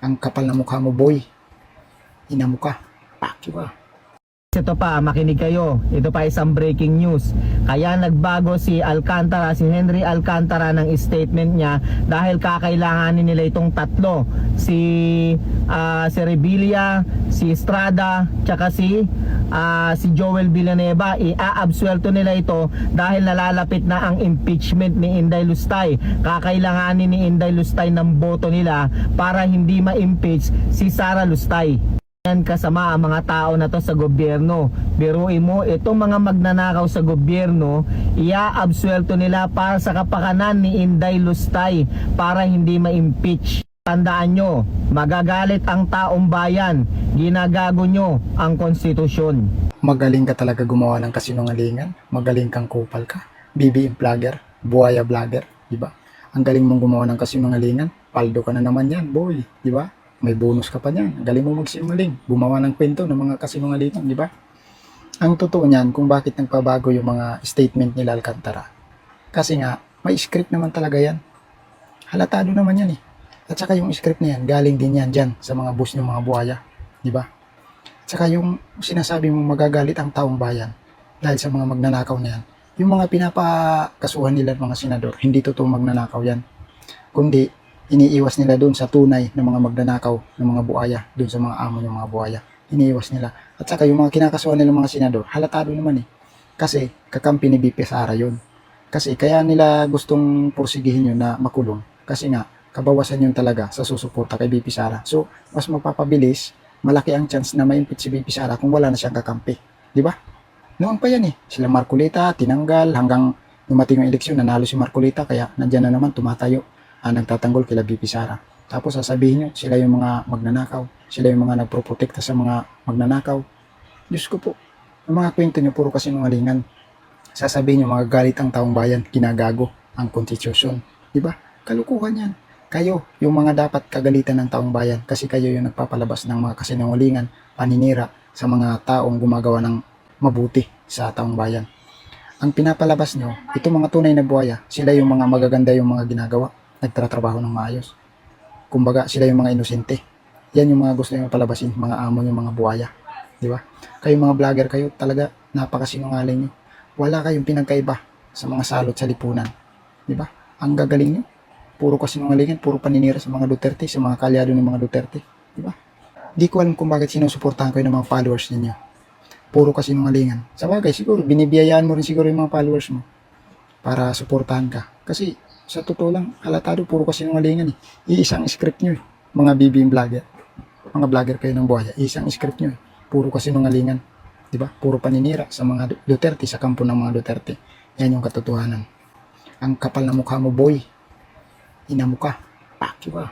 Ang kapal na mukha mo, boy. Ina mo ka. Paki ba? Ito pa, makinig kayo. Ito pa isang breaking news. Kaya nagbago si Alcantara, si Henry Alcantara ng statement niya dahil kakailanganin nila itong tatlo. Si Revilla, si Estrada, tsaka si Joel Villanueva. Iaabsuelto nila ito dahil nalalapit na ang impeachment ni Inday Lustay. Kakailanganin ni Inday Lustay ng boto nila para hindi ma-impeach si Sara Lustay. Yan kasama ang mga tao na to sa gobyerno. Biruin mo, itong mga magnanakaw sa gobyerno, iaabsuelto nila para sa kapakanan ni Inday Lustay para hindi ma-impeach. Tandaan nyo, magagalit ang taong bayan, ginagago nyo ang konstitusyon. Magaling ka talaga gumawa ng kasinungalingan. Magaling kang kupal ka. BBM vlogger, buhaya vlogger, di ba? Ang galing mong gumawa ng kasinungalingan. Paldo ka na naman yan, boy, di ba? May bonus ka pa niyan. Galing mo magsinungaling. Gumawa ng kwento ng mga kasinungalingan, di ba? Ang totoo niyan kung bakit nagpabago yung mga statement nila Alcantara. Kasi nga, may script naman talaga yan. Halatado naman yan eh. At saka yung script na yan, galing din yan dyan sa mga boss ng mga buhaya. Di ba? At saka yung sinasabi mong magagalit ang taong bayan dahil sa mga magnanakaw na yan. Yung mga pinapakasuhan nila ng mga senador, hindi totoo magnanakaw yan. Kundi, iniiwas nila doon sa tunay ng mga magnanakaw ng mga buhaya, doon sa mga amo ng mga buhaya. Iniiwas nila. At saka yung mga kinakasuhan nila mga senador, halatado naman eh. Kasi kakampi ni BP Sara yun. Kasi kaya nila gustong porsigihin yun na makulong. Kasi nga, kabawasan yun talaga sa susuporta kay BP Sara. So, mas mapapabilis, malaki ang chance na ma-impeach si BP Sara kung wala na siyang kakampi. Di ba? Noon pa yan eh. Sila Marcolita, tinanggal, hanggang dumating yung eleksyon, nanalo si Marcolita, kaya nandyan na naman, tumatayo. Nagtatanggol kila BP Sara. Tapos sasabihin nyo, sila yung mga magnanakaw, sila yung mga nagproprotekta sa mga magnanakaw. Diyos ko po, ang mga kwento nyo, puro kasinungalingan. Sasabihin nyo, mga galit ang taong bayan, ginagago ang konstitusyon. Diba? Kalukuhan yan. Kayo, yung mga dapat kagalitan ng taong bayan, kasi kayo yung nagpapalabas ng mga kasinungalingan, paninira sa mga taong gumagawa ng mabuti sa taong bayan. Ang pinapalabas nyo, itong mga tunay na buhaya, sila yung mga magaganda yung mga ginagawa. Nagtatrabaho ng maayos. Kumbaga, sila yung mga inosente. Yan yung mga gusto nyo palabasin, mga amo yung mga buhaya. Di ba? Kayong mga vlogger kayo, talaga napakasinungaling nyo. Wala kayong pinagkaiba sa mga salot sa lipunan. Di ba? Ang gagaling nyo. Puro kasinungalingan, puro paninira sa mga Duterte, sa mga kalyado ng mga Duterte. Di ba? Di ko alam kung bakit sinusuportahan kayo ng mga followers ninyo. Puro kasinungalingan. Sa bagay, siguro, binibiyayaan mo rin siguro yung mga followers mo para suportahan ka. Kasi, sa totoo lang, halatado, puro kasinungalingan eh. Iisang script nyo eh. Mga BBM vlogger. Mga vlogger kayo ng buhaya. Iisang script nyo eh. Puro kasinungalingan. Diba? Puro paninira sa mga Duterte, sa kampo ng mga Duterte. Yan yung katotohanan. Ang kapal na mukha mo, boy. Ina mo ka. Paki ba?